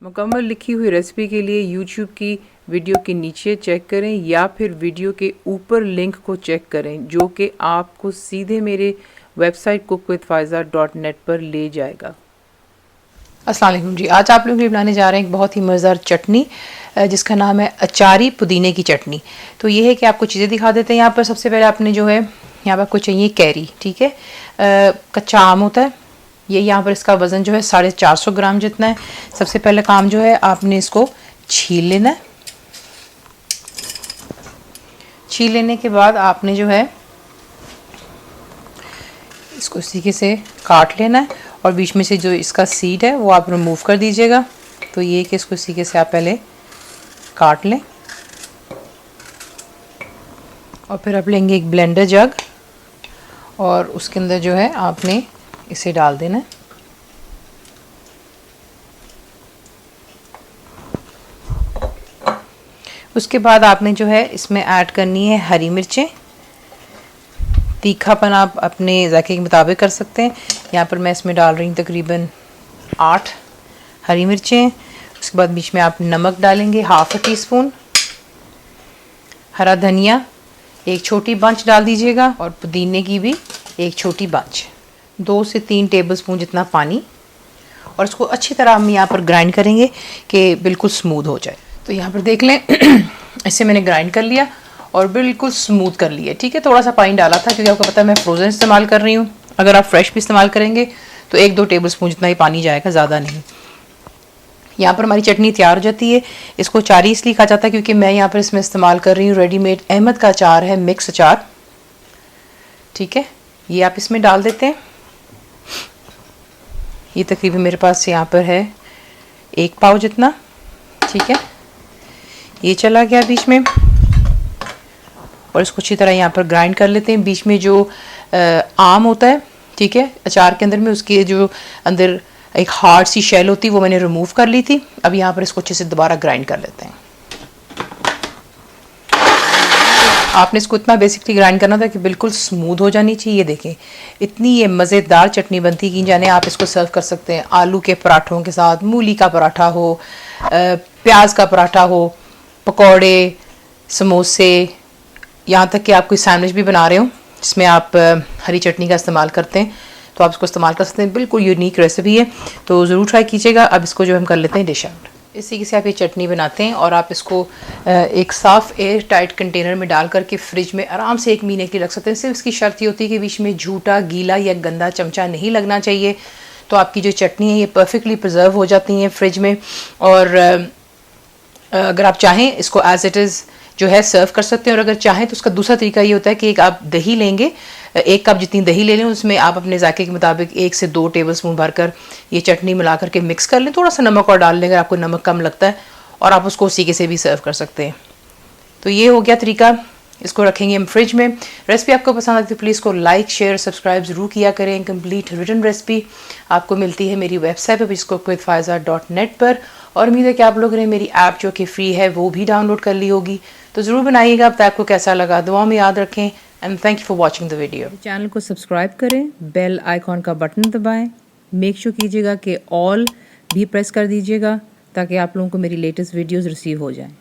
मुकम्मल लिखी हुई रेसिपी के लिए यूट्यूब की वीडियो के नीचे चेक करें या फिर वीडियो के ऊपर लिंक को चेक करें जो कि आपको सीधे मेरे वेबसाइट cook-with-faiza.net पर ले जाएगा। अस्सलाम वालेकुम जी, आज आप लोग भी बनाने जा रहे हैं एक बहुत ही मज़ेदार चटनी जिसका नाम है अचारी पुदीने की चटनी। तो ये है कि आपको चीज़ें दिखा देते हैं। यहाँ पर सबसे पहले आपने जो है यहाँ पर आपको चाहिए कैरी, ठीक है, कच्चा आम होता है ये। यहाँ पर इसका वज़न जो है 450 ग्राम जितना है। सबसे पहले काम जो है आपने इसको छील लेना है। छील लेने के बाद आपने जो है इसको इस तरीके से काट लेना है और बीच में से जो इसका सीड है वो आप रिमूव कर दीजिएगा। तो ये कि इसको इस तरीके से आप पहले काट लें और फिर आप लेंगे एक ब्लेंडर जग और उसके अंदर जो है आपने इसे डाल देना है। उसके बाद आपने जो है इसमें ऐड करनी है हरी मिर्चें। तीखापन आप अपने जायके के मुताबिक कर सकते हैं। यहाँ पर मैं इसमें डाल रही हूँ तकरीबन 8 हरी मिर्चें। उसके बाद बीच में आप नमक डालेंगे, ½ टीस्पून। हरा धनिया एक छोटी बंच डाल दीजिएगा और पुदीने की भी एक छोटी बंच। 2 से 3 टेबलस्पून जितना पानी और इसको अच्छी तरह हम यहाँ पर ग्राइंड करेंगे कि बिल्कुल स्मूथ हो जाए। तो यहाँ पर देख लें इसे मैंने ग्राइंड कर लिया और बिल्कुल स्मूथ कर लिया, ठीक है। थोड़ा सा पानी डाला था क्योंकि आपको पता है मैं फ्रोज़न इस्तेमाल कर रही हूँ। अगर आप फ्रेश भी इस्तेमाल करेंगे तो 1-2 टेबलस्पून जितना ही पानी जाएगा, ज़्यादा नहीं। यहाँ पर हमारी चटनी तैयार हो जाती है। इसको अचारी इसलिए कहा जाता है क्योंकि मैं यहाँ पर इसमें इस्तेमाल कर रही हूँ रेडीमेड अहमद का अचार है, मिक्स अचार, ठीक है। ये आप इसमें डाल देते हैं। ये तकरीबन मेरे पास यहाँ पर है 1 पाव जितना, ठीक है। ये चला गया बीच में और इसको अच्छी तरह यहाँ पर ग्राइंड कर लेते हैं। बीच में जो आम होता है, ठीक है, अचार के अंदर में उसके जो अंदर एक हार्ड सी शेल होती है वो मैंने रिमूव कर ली थी। अब यहाँ पर इसको अच्छे से दोबारा ग्राइंड कर लेते हैं। आपने इसको इतना बेसिकली ग्राइंड करना था कि बिल्कुल स्मूथ हो जानी चाहिए। ये देखें इतनी ये मज़ेदार चटनी बनती की जाने। आप इसको सर्व कर सकते हैं आलू के पराठों के साथ, मूली का पराठा हो, प्याज का पराठा हो, पकौड़े, समोसे, यहाँ तक कि आप कोई सैंडविच भी बना रहे हो जिसमें आप हरी चटनी का इस्तेमाल करते हैं तो आप इसको इस्तेमाल कर सकते हैं। बिल्कुल यूनिक रेसिपी है, तो ज़रूर ट्राई कीजिएगा। अब इसको जो हम कर लेते हैं डिश आउट। इस तरीके से आप ये चटनी बनाते हैं और आप इसको एक साफ़ एयर टाइट कंटेनर में डाल करके फ्रिज में आराम से 1 महीने के लिए रख सकते हैं। सिर्फ इसकी शर्त ये होती है कि बीच में झूठा, गीला या गंदा चमचा नहीं लगना चाहिए। तो आपकी जो चटनी है ये परफेक्टली प्रिजर्व हो जाती हैं फ्रिज में। और अगर आप चाहें इसको एज इट इज़ जो है सर्व कर सकते हैं। और अगर चाहें तो उसका दूसरा तरीका ये होता है कि एक आप दही लेंगे, 1 कप जितनी दही ले लें, उसमें आप अपने जायके के मुताबिक 1 से 2 टेबलस्पून भरकर ये चटनी मिला करके मिक्स कर लें। थोड़ा सा नमक और डाल लें अगर आपको नमक कम लगता है, और आप उसको उसी के से भी सर्व कर सकते हैं। तो ये हो गया तरीका। इसको रखेंगे हम फ्रिज में। रेसिपी आपको पसंद आती है तो प्लीज़ को लाइक, शेयर, सब्सक्राइब ज़रूर किया करें। कंप्लीट रिटन रेसिपी आपको मिलती है मेरी वेबसाइट पर cook-with-faiza.net पर। और उम्मीद है कि आप लोगों ने मेरी ऐप जो कि फ्री है वो भी डाउनलोड कर ली होगी। तो ज़रूर बनाइएगा। अब तक आपको कैसा लगा दुआ में याद रखें। And thank you for watching the video. Channel को सब्सक्राइब करें, बेल आइकॉन का बटन दबाएं, मेक श्योर कीजिएगा कि ऑल भी प्रेस कर दीजिएगा ताकि आप लोगों को मेरी लेटेस्ट वीडियोज़ रिसीव हो जाएँ।